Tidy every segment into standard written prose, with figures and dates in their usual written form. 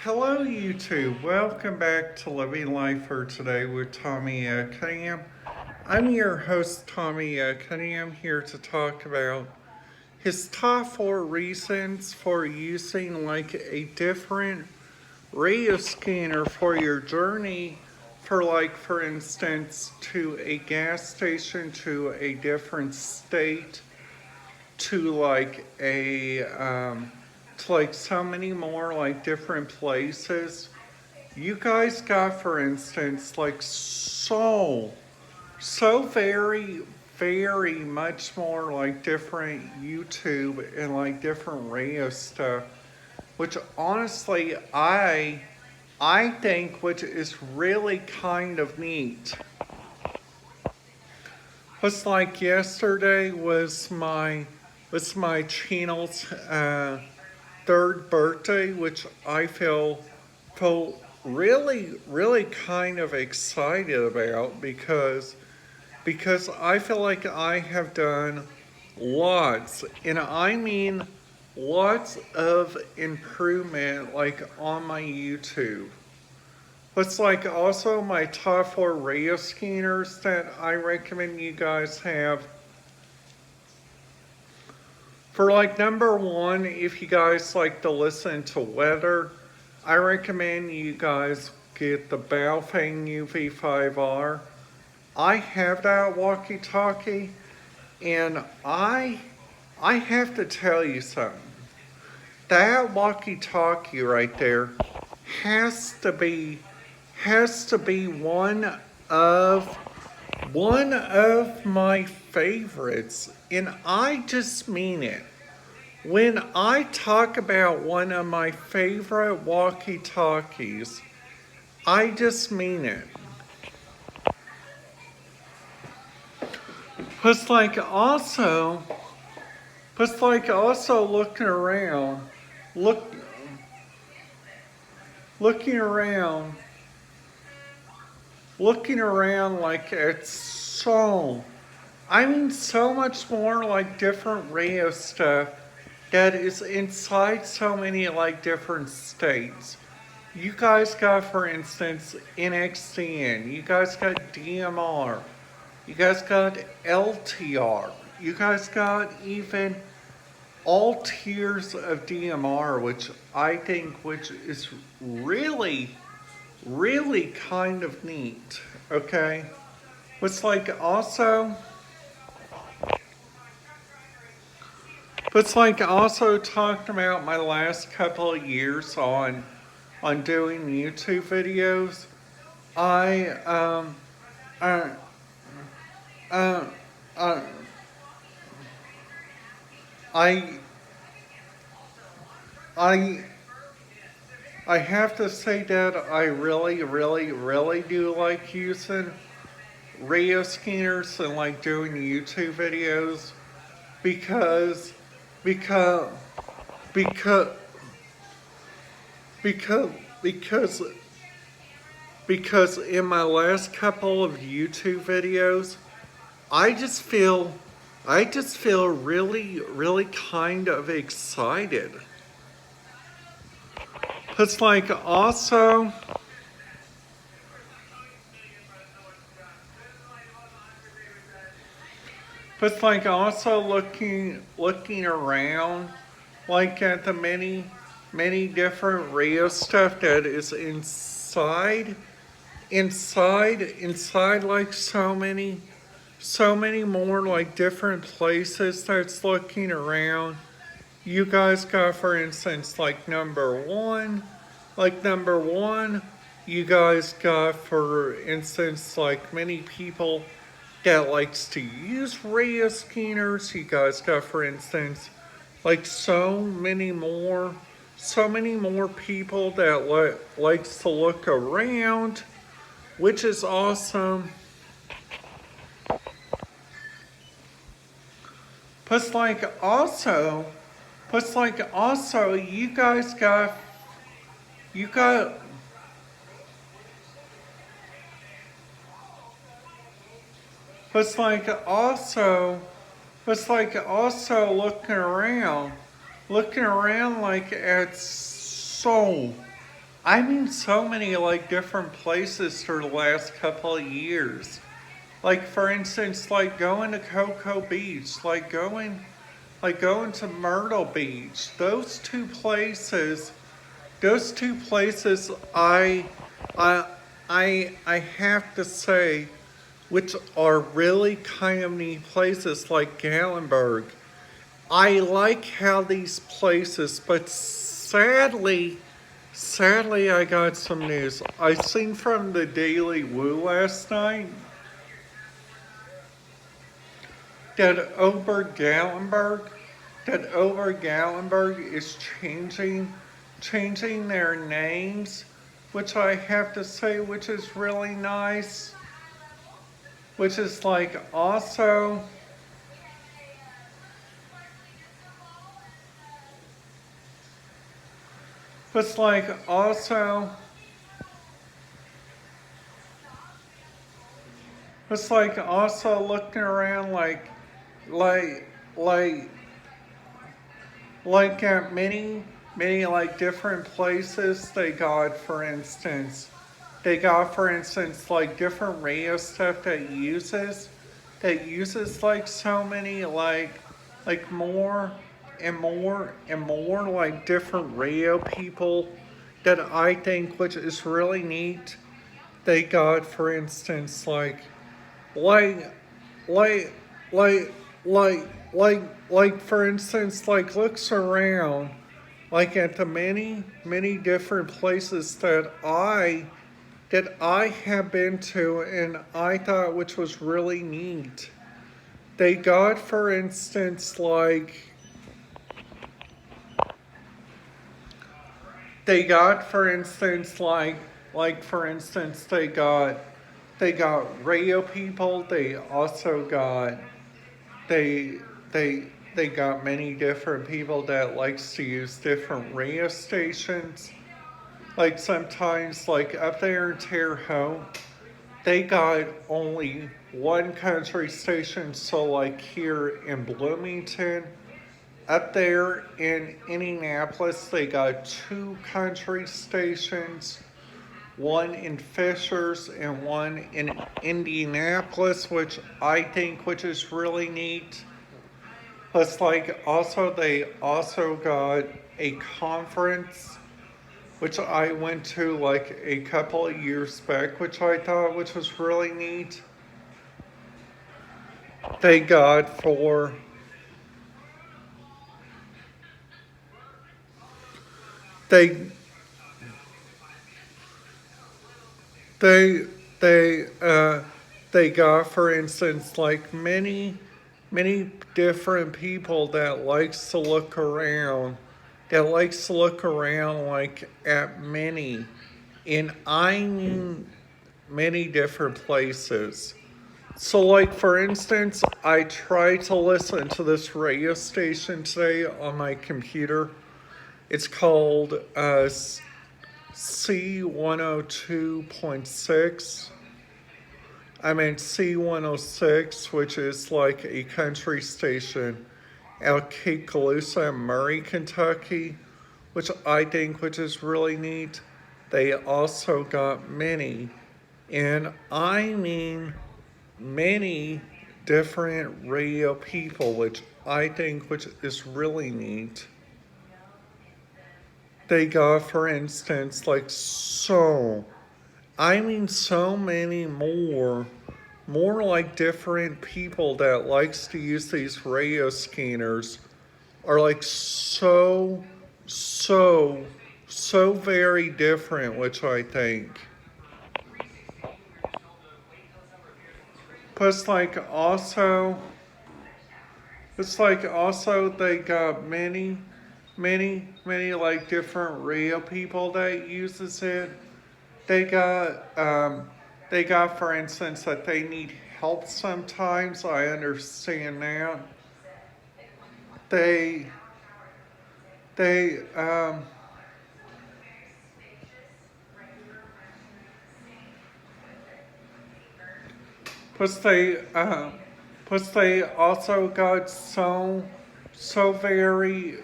Hello YouTube, welcome back to Living Life for Today with Tommy Cunningham. I'm your host Tommy Cunningham, here to talk about his top 4 reasons for using like a different radio scanner for your journey, for instance to a gas station, to a different state, to so many more like different places. You guys got, for instance, so very much more like different YouTube and like different radio stuff, which honestly I think which is really kind of neat. Was like yesterday was my channel's third birthday, which I felt really kind of excited about because I feel like I have done lots, and I mean lots of improvement like on my YouTube. What's like also my top 4 radio scanners that I recommend you guys have. For like number 1, if you guys like to listen to weather, I recommend you guys get the Baofeng UV5R. I have that walkie-talkie, and I have to tell you something. That walkie-talkie right there has to be one of my favorites, and I just mean it. When I talk about one of my favorite walkie-talkies, I just mean it. Plus also looking around, looking around like it's so much more like different radio stuff that is inside so many like different states. You guys got, for instance, NXDN, you guys got DMR, you guys got LTR, you guys got even all tiers of DMR, which I think which is really kind of neat, okay? What's like also talking about my last couple of years on doing YouTube videos. I uh, uh, uh, I I I have to say that I really do like using radio scanners and like doing YouTube videos because because because because because because in my last couple of YouTube videos, I just feel really kind of excited. It's like also But like also looking around, like at the many different radio stuff that is inside like so many more like different places that's looking around. You guys got, for instance, number one, you guys got, for instance, like many people that likes to use radio scanners. You guys got, for instance, like so many more people that likes to look around, which is awesome. Plus, you guys got, you got, plus also looking around like at I mean, so many like different places for the last couple of years. Like for instance, like going to Cocoa Beach, like going to Myrtle Beach. Those two places, I, I have to say, which are really kind of neat places, like Gatlinburg. I like how these places, but sadly, I got some news. I seen from the Daily Woo last night that Ober Gallenberg is changing their names, which I have to say, which is really nice. Which is like also, it's like also, it's like also looking around like, like like at many like different places they got for instance like different radio stuff that uses like so many like more and more like different radio people that I think which is really neat. They got for instance like like like like like for instance like looks around like at the many different places that I have been to and I thought which was really neat. They got for instance they got for instance for instance they got radio people, they they got many different people that likes to use different radio stations. Like sometimes like up there in Terre Haute, they got only one country station, so like here in Bloomington, up there in Indianapolis, they got two country stations, one in Fishers and one in Indianapolis, which I think which is really neat. Plus, like, also they also got a conference which I went to like a couple of years back, which I thought which was really neat. They got for they they they they got for instance like many different people that likes to look around like at many and I mean many different places. So like for instance I tried to listen to this radio station today on my computer. It's called C102.6. I mean C106, which is like a country station out Cape Calusa, Murray, Kentucky, which I think which is really neat. They also got many, and I mean many different radio people, which I think which is really neat. They got, for instance, like I mean so many more like different people that likes to use these radio scanners are like so so very different, which I think. Plus like also it's like also they got many like different radio people that uses it. They got they got for instance that they need help sometimes. I understand that. They they plus they also got so very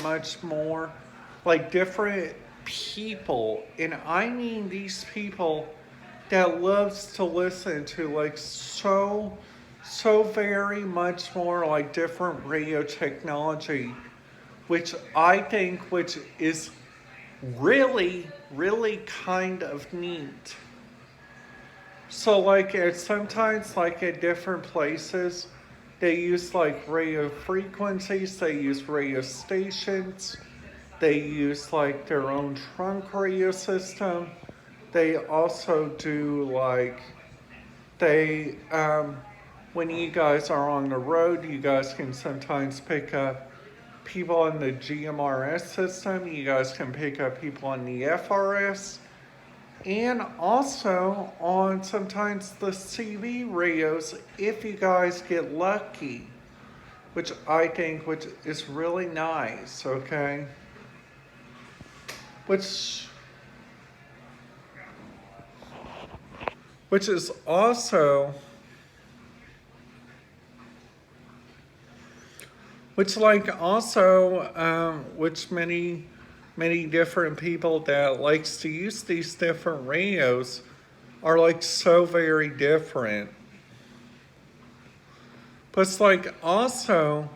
much more like different people, and I mean these people that loves to listen to like so very much more like different radio technology, which I think which is really kind of neat. So like at sometimes like at different places they use like radio frequencies, they use radio stations, they use like their own trunk radio system. They also do like they when you guys are on the road, you guys can sometimes pick up people on the GMRS system. You guys can pick up people on the FRS. And also on sometimes the CV radios if you guys get lucky, which I think which is really nice, okay? Which which is also which like also which many different people that likes to use these different radios are like so very different. But it's like also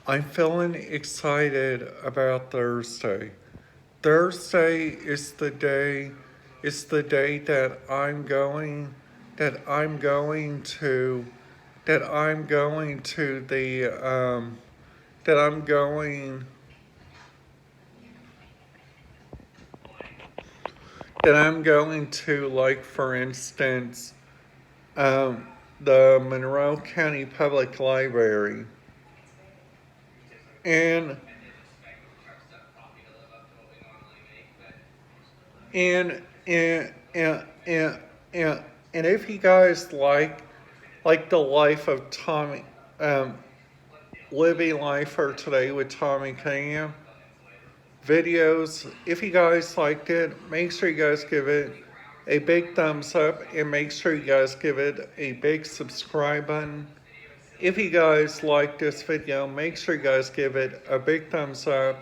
I'm feeling excited about Thursday. Thursday is the day that I'm going to that I'm going to the that I'm going that I'm going to, like, for instance, the Monroe County Public Library. And and and and and, and if you guys like the life of Tommy, living life for today with Tommy Cunningham videos. If you guys liked it, make sure you guys give it a big thumbs up and make sure you guys give it a big subscribe button. If you guys like this video, make sure you guys give it a big thumbs up.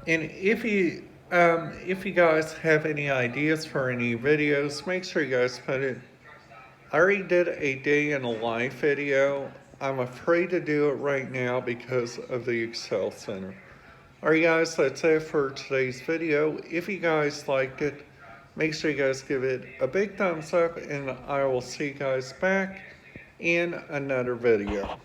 And if you guys have any ideas for any videos, make sure you guys put it. I already did a day in a life video. I'm afraid to do it right now because of the Excel Center. Alright guys, that's it for today's video. If you guys liked it, make sure you guys give it a big thumbs up and I will see you guys back in another video.